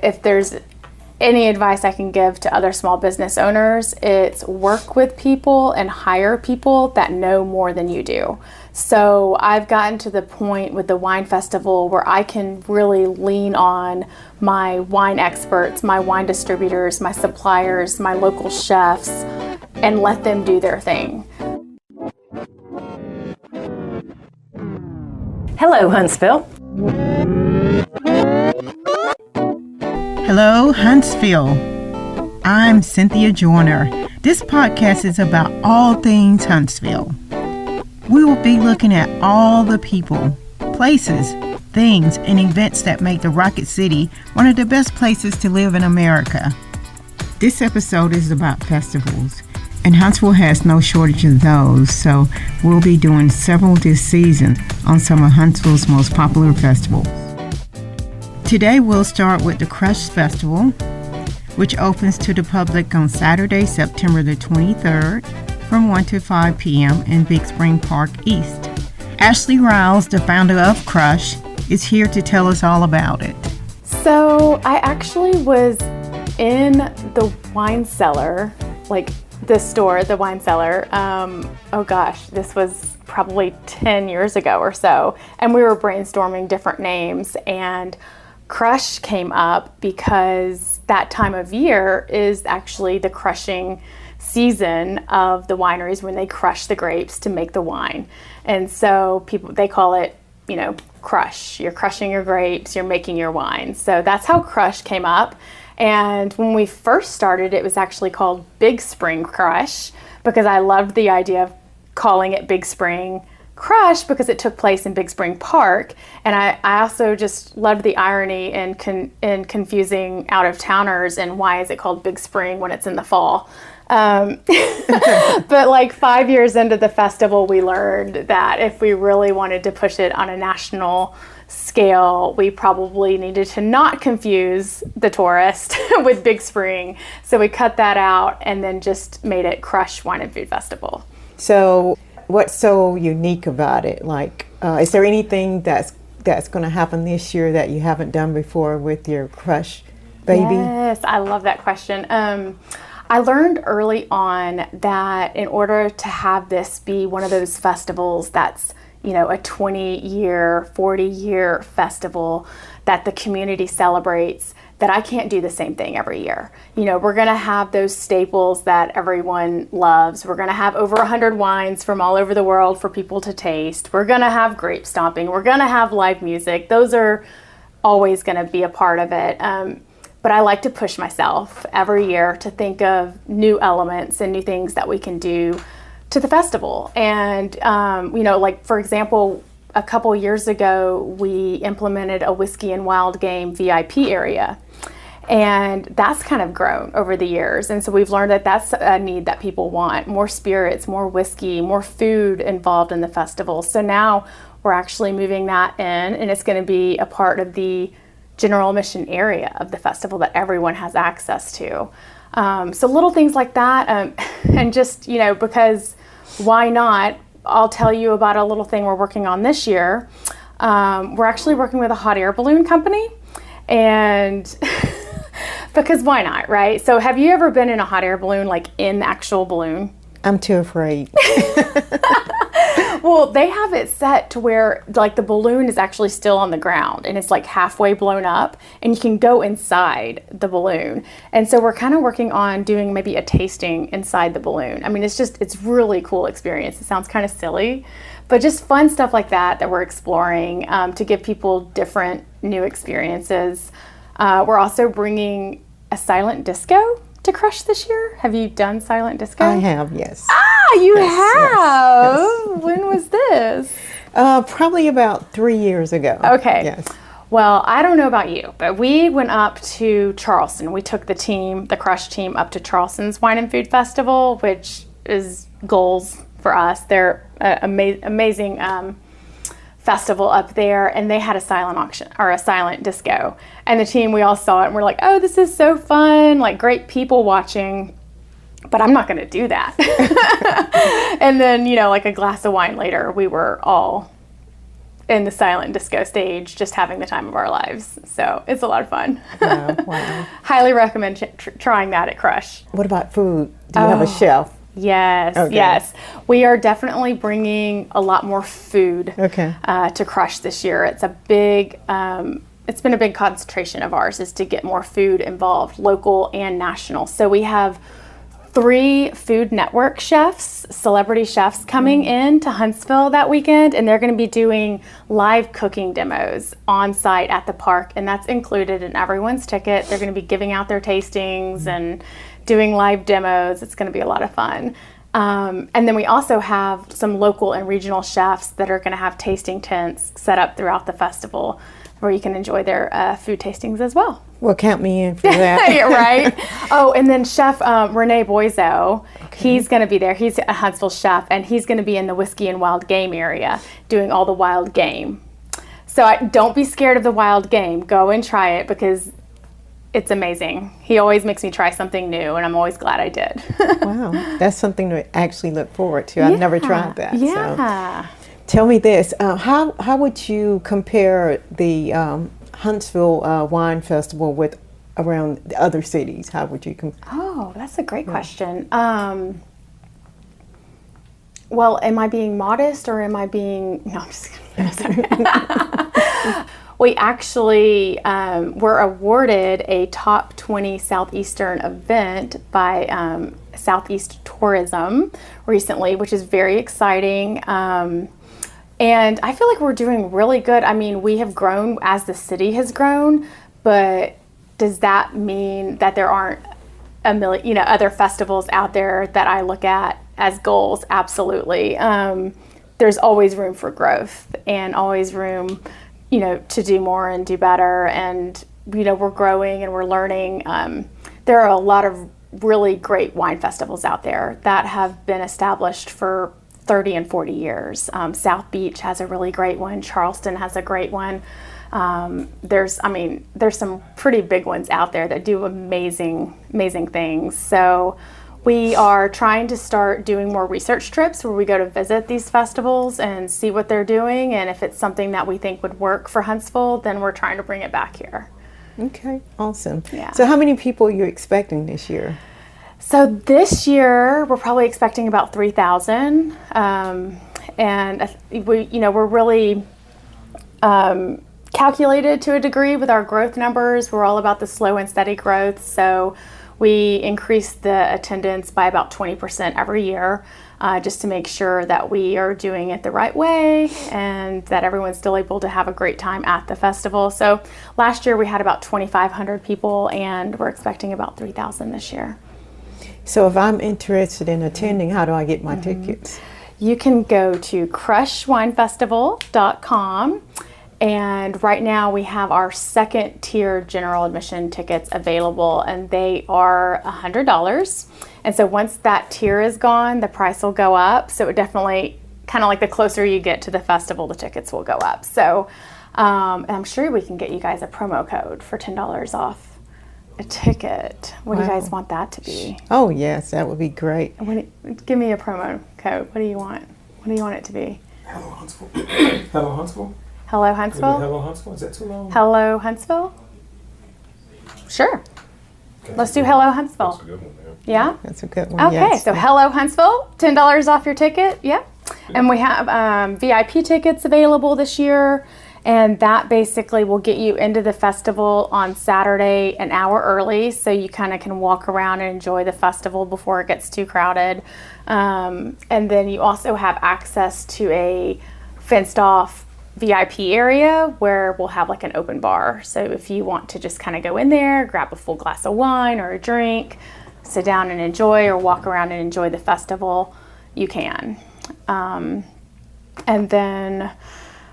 if there's any advice I can give to other small business owners, it's work with people and hire people that know more than you do. So I've gotten to the point with the wine festival where I can really lean on my wine experts, my wine distributors, my suppliers, my local chefs, and let them do their thing. Hello, Huntsville. Hello, Huntsville. I'm Cynthia Joyner. This podcast is about all things Huntsville. We will be looking at all the people, places, things, and events that make the Rocket City one of the best places to live in America. This episode is about festivals, and Huntsville has no shortage of those, so we'll be doing several this season on some of Huntsville's most popular festivals. Today we'll start with the Crush Festival, which opens to the public on Saturday, September the 23rd from 1 to 5 p.m. in Big Spring Park East. Ashley Ryals, the founder of Crush, is here to tell us all about it. So I actually was in the wine cellar, like the store, the wine cellar. This was probably 10 years ago or so. And we were brainstorming different names, and Crush came up because that time of year is actually the crushing season of the wineries when they crush the grapes to make the wine. And so they call it, crush. You're crushing your grapes, you're making your wine. So that's how Crush came up. And when we first started, it was actually called Big Spring Crush because I loved the idea of calling it Big Spring Crush because it took place in Big Spring Park. And I also just loved the irony in confusing out-of-towners and why is it called Big Spring when it's in the fall. But like 5 years into the festival, we learned that if we really wanted to push it on a national scale, we probably needed to not confuse the tourist with Big Spring. So we cut that out and then just made it Crush Wine and Food Festival. So what's so unique about it? Like, is there anything that's going to happen this year that you haven't done before with your Crush baby? Yes, I love that question. I learned early on that in order to have this be one of those festivals that's, a 20-year, 40-year festival that the community celebrates, that I can't do the same thing every year. We're going to have those staples that everyone loves. We're going to have over 100 wines from all over the world for people to taste. We're going to have grape stomping. We're going to have live music. Those are always going to be a part of it. But I like to push myself every year to think of new elements and new things that we can do to the festival. And, for example, a couple years ago, we implemented a Whiskey and Wild Game VIP area. And that's kind of grown over the years. And so we've learned that that's a need that people want. More spirits, more whiskey, more food involved in the festival. So now we're actually moving that in, and it's going to be a part of the general admission area of the festival that everyone has access to. So little things like that. And just, because why not? I'll tell you about a little thing we're working on this year. We're actually working with a hot air balloon company, and because why not, right? So have you ever been in a hot air balloon, like in the actual balloon? I'm too afraid. Well, they have it set to where like the balloon is actually still on the ground and it's like halfway blown up and you can go inside the balloon. And so we're kind of working on doing maybe a tasting inside the balloon. I mean, it's really cool experience. It sounds kind of silly, but just fun stuff like that we're exploring to give people different new experiences. We're also bringing a silent disco to Crush this year. Have you done silent disco? I have, yes. You yes, have? Yes. When was this? Probably about 3 years ago. Okay. Yes. Well, I don't know about you, but we went up to Charleston. We took the Crush team up to Charleston's Wine and Food Festival, which is goals for us. They're amazing festival up there, and they had a silent auction or a silent disco. And the team, we all saw it and we're like, oh, this is so fun, like great people watching, but I'm not going to do that. And then, like a glass of wine later, we were all in the silent disco stage, just having the time of our lives. So it's a lot of fun. Wow. Highly recommend trying that at Crush. What about food? Do you have a chef? Yes, Okay. yes. We are definitely bringing a lot more food Okay. to Crush this year. It's a big, it's been a big concentration of ours is to get more food involved, local and national. So we have 3 Food Network chefs, celebrity chefs coming in to Huntsville that weekend, and they're going to be doing live cooking demos on site at the park, and that's included in everyone's ticket. They're going to be giving out their tastings and doing live demos. It's going to be a lot of fun. And then we also have some local and regional chefs that are going to have tasting tents set up throughout the festival where you can enjoy their food tastings as well. Well, count me in for that. Yeah, right. Oh, and then Chef Rene Boiseau, he's going to be there. He's a Huntsville chef, and he's going to be in the Whiskey and Wild Game area doing all the wild game. So don't be scared of the wild game. Go and try it because it's amazing. He always makes me try something new, and I'm always glad I did. Wow, that's something to actually look forward to. I've never tried that. Yeah. So. Tell me this: how would you compare the Huntsville Wine Festival with around the other cities? How would you compare? Oh, that's a great question. Well, am I being modest or am I being? No, I'm just kidding. We actually were awarded a top 20 Southeastern event by Southeast Tourism recently, which is very exciting. And I feel like we're doing really good. I mean, we have grown as the city has grown, but does that mean that there aren't a million, other festivals out there that I look at as goals? Absolutely. There's always room for growth and always room, to do more and do better. And, we're growing and we're learning. There are a lot of really great wine festivals out there that have been established for 30 and 40 years. South Beach has a really great one. Charleston has a great one. There's some pretty big ones out there that do amazing things. So we are trying to start doing more research trips where we go to visit these festivals and see what they're doing. And if it's something that we think would work for Huntsville, then we're trying to bring it back here. Okay, awesome. Yeah. So how many people are you expecting this year? So this year we're probably expecting about 3,000, and we're really calculated to a degree with our growth numbers. We're all about the slow and steady growth, so we increase the attendance by about 20% every year, just to make sure that we are doing it the right way and that everyone's still able to have a great time at the festival. So last year we had about 2,500 people, and we're expecting about 3,000 this year. So if I'm interested in attending, how do I get my tickets? You can go to crushwinefestival.com, and right now we have our second tier general admission tickets available, and they are $100. And so once that tier is gone, the price will go up. So it definitely, kind of like the closer you get to the festival, the tickets will go up. So and I'm sure we can get you guys a promo code for $10 off a ticket. What do you guys want that to be? Oh yes, that would be great. Give me a promo code. What do you want? What do you want it to be? Hello Huntsville. Hello Huntsville. Hello Huntsville? Hello Huntsville. Is that too long? Hello Huntsville? Sure. Let's do Hello Huntsville. That's a good one, man. Yeah? That's a good one. Okay, yes. so Hello Huntsville, $10 off your ticket. Yeah. And we have VIP tickets available this year. And that basically will get you into the festival on Saturday an hour early, so you kind of can walk around and enjoy the festival before it gets too crowded. And then you also have access to a fenced off VIP area where we'll have like an open bar. So if you want to just kind of go in there, grab a full glass of wine or a drink, sit down and enjoy, or walk around and enjoy the festival, you can. And then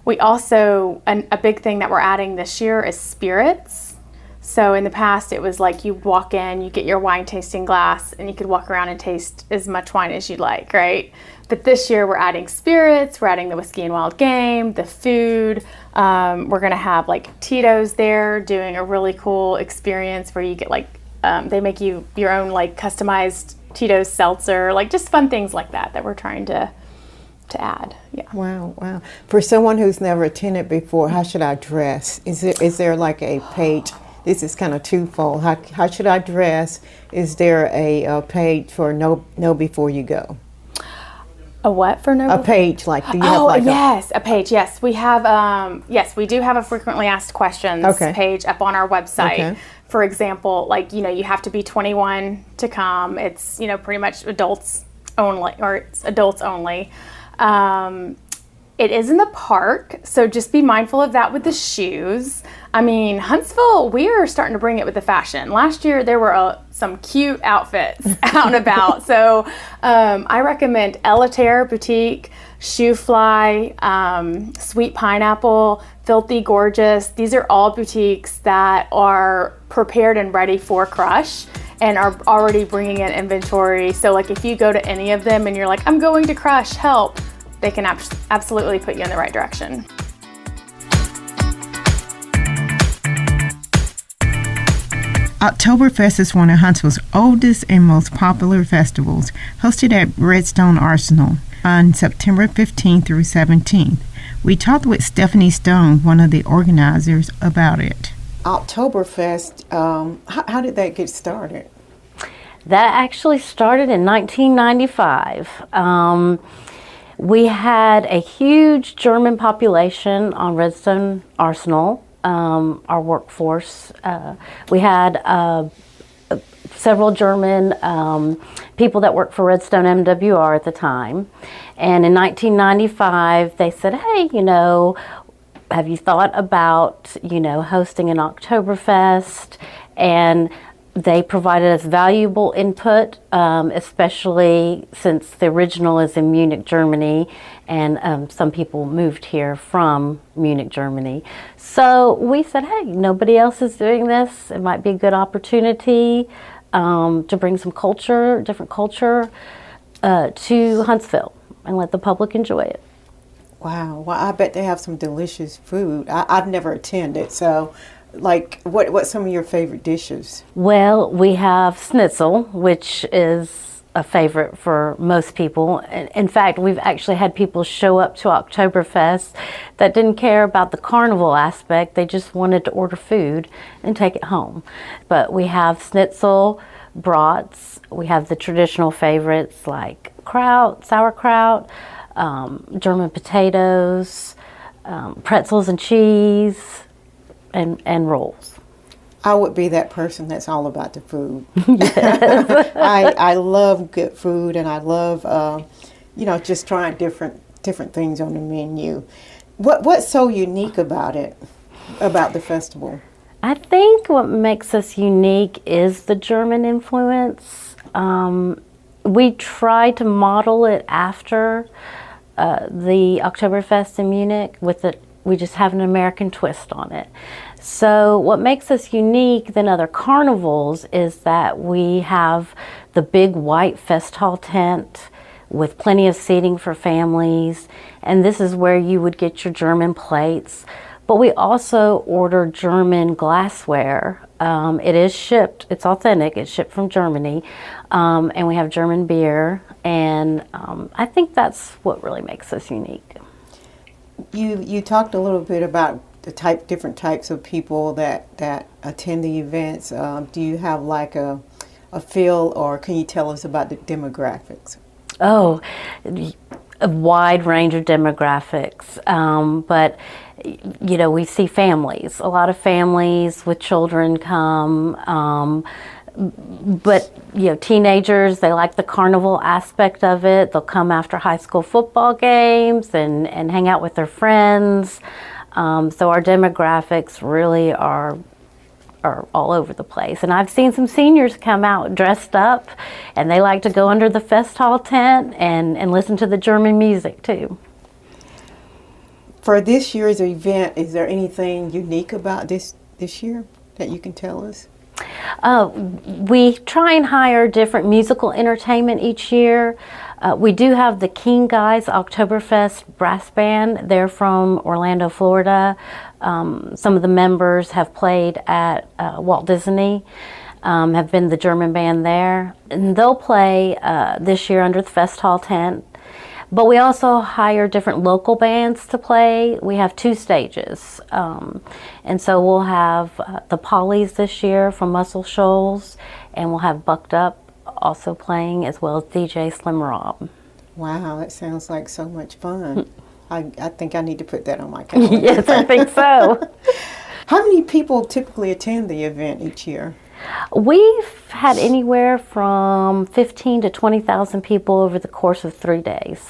we also, a big thing that we're adding this year is spirits. So in the past, it was like you walk in, you get your wine tasting glass, and you could walk around and taste as much wine as you'd like, right? But this year we're adding spirits, we're adding the Whiskey and Wild Game, the food. We're gonna have like Tito's there doing a really cool experience where you get like, they make you your own like customized Tito's seltzer, like just fun things like that we're trying to to add. Yeah. Wow, wow. For someone who's never attended before, how should I dress? Is there like a page? This is kind of twofold. How should I dress? Is there a page for know before you go? A what for no? A page, like, do you have like yes, a page. Yes, we have. Yes, we do have a frequently asked questions page up on our website. Okay. For example, like, you have to be 21 to come. It's, pretty much adults only, or it's adults only. It is in the park, so just be mindful of that with the shoes. I mean, Huntsville, we are starting to bring it with the fashion. Last year, there were some cute outfits out and about. So I recommend Elitaire Boutique, Shoe Fly, Sweet Pineapple, Filthy Gorgeous. These are all boutiques that are prepared and ready for Crush and are already bringing in inventory. So like if you go to any of them and you're like, I'm going to Crush, help, they can absolutely put you in the right direction. Oktoberfest is one of Huntsville's oldest and most popular festivals, hosted at Redstone Arsenal on September 15th through 17th. We talked with Stephanie Stone, one of the organizers, about it. Oktoberfest, how did that get started? That actually started in 1995. We had a huge German population on Redstone Arsenal, our workforce. We had several German people that worked for Redstone MWR at the time. And in 1995, they said, hey, have you thought about, hosting an Oktoberfest? And they provided us valuable input, especially since the original is in Munich, Germany, and some people moved here from Munich, Germany. So we said, hey, nobody else is doing this. It might be a good opportunity to bring some culture, different culture, to Huntsville and let the public enjoy it. Wow. Well, I bet they have some delicious food. I've never attended, so like, what's some of your favorite dishes? Well, we have schnitzel, which is a favorite for most people. In fact, we've actually had people show up to Oktoberfest that didn't care about the carnival aspect. They just wanted to order food and take it home. But we have schnitzel, brats. We have the traditional favorites like kraut, sauerkraut, German potatoes, pretzels and cheese, and rolls. I would be that person that's all about the food. I love good food, and I love just trying different things on the menu. What's so unique about it, about the festival? I think what makes us unique is the German influence. We try to model it after the Oktoberfest in Munich with it. We just have an American twist on it. So what makes us unique than other carnivals is that we have the big white fest hall tent with plenty of seating for families, and this is where you would get your German plates. But we also order German glassware. It is shipped, it's authentic, it's shipped from Germany, and we have German beer, and I think that's what really makes us unique. You talked a little bit about the different types of people that attend the events. Do you have like a feel, or can you tell us about the demographics? Oh, a wide range of demographics, but we see families. A lot of families with children come. But teenagers, they like the carnival aspect of it. They'll come after high school football games and hang out with their friends. So our demographics really are all over the place. And I've seen some seniors come out dressed up, and they like to go under the fest hall tent and listen to the German music too. For this year's event, is there anything unique about this year that you can tell us? We try and hire different musical entertainment each year. We do have the King Guys Oktoberfest Brass Band. They're from Orlando, Florida. Some of the members have played at Walt Disney, have been the German band there. And they'll play this year under the Fest Hall tent. But we also hire different local bands to play. We have 2 stages. And so we'll have the Pollies this year from Muscle Shoals, and we'll have Bucked Up also playing, as well as DJ Slim Rob. Wow, that sounds like so much fun. I think I need to put that on my calendar. Yes, I think so. How many people typically attend the event each year? We've had anywhere from 15 to 20,000 people over the course of 3 days.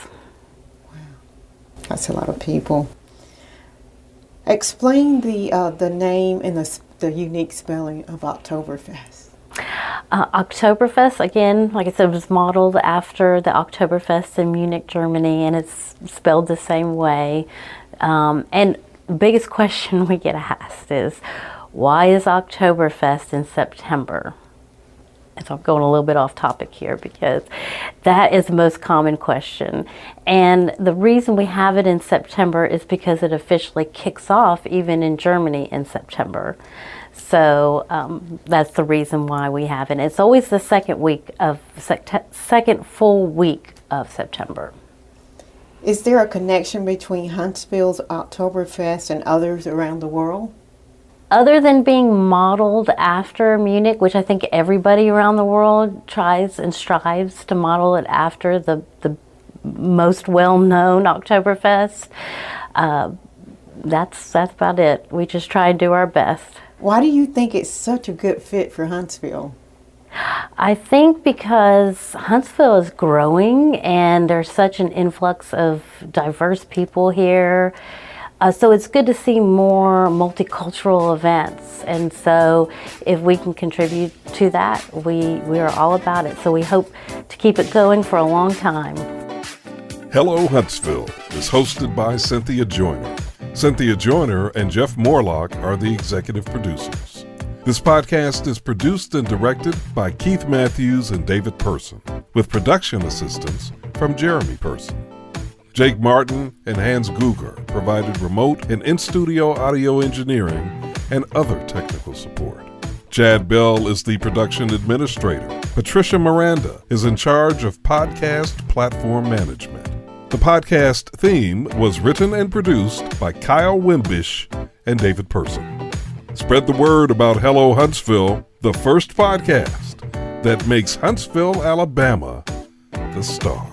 That's a lot of people. Explain the name and the unique spelling of Oktoberfest. Oktoberfest, again, like I said, was modeled after the Oktoberfest in Munich, Germany, and it's spelled the same way. And the biggest question we get asked is, why is Oktoberfest in September? And so I'm going a little bit off topic here because that is the most common question. And the reason we have it in September is because it officially kicks off even in Germany in September. So that's the reason why we have it. It's always the second full week of September. Is there a connection between Huntsville's Oktoberfest and others around the world? Other than being modeled after Munich, which I think everybody around the world tries and strives to model it after the most well-known Oktoberfest, that's about it. We just try and do our best. Why do you think it's such a good fit for Huntsville? I think because Huntsville is growing and there's such an influx of diverse people here. So it's good to see more multicultural events. And so if we can contribute to that, we are all about it. So we hope to keep it going for a long time. Hello Huntsville is hosted by Cynthia Joyner. Cynthia Joyner and Jeff Morlock are the executive producers. This podcast is produced and directed by Keith Matthews and David Person, with production assistance from Jeremy Person. Jake Martin and Hans Guger provided remote and in-studio audio engineering and other technical support. Chad Bell is the production administrator. Patricia Miranda is in charge of podcast platform management. The podcast theme was written and produced by Kyle Wimbish and David Person. Spread the word about Hello Huntsville, the first podcast that makes Huntsville, Alabama, the star.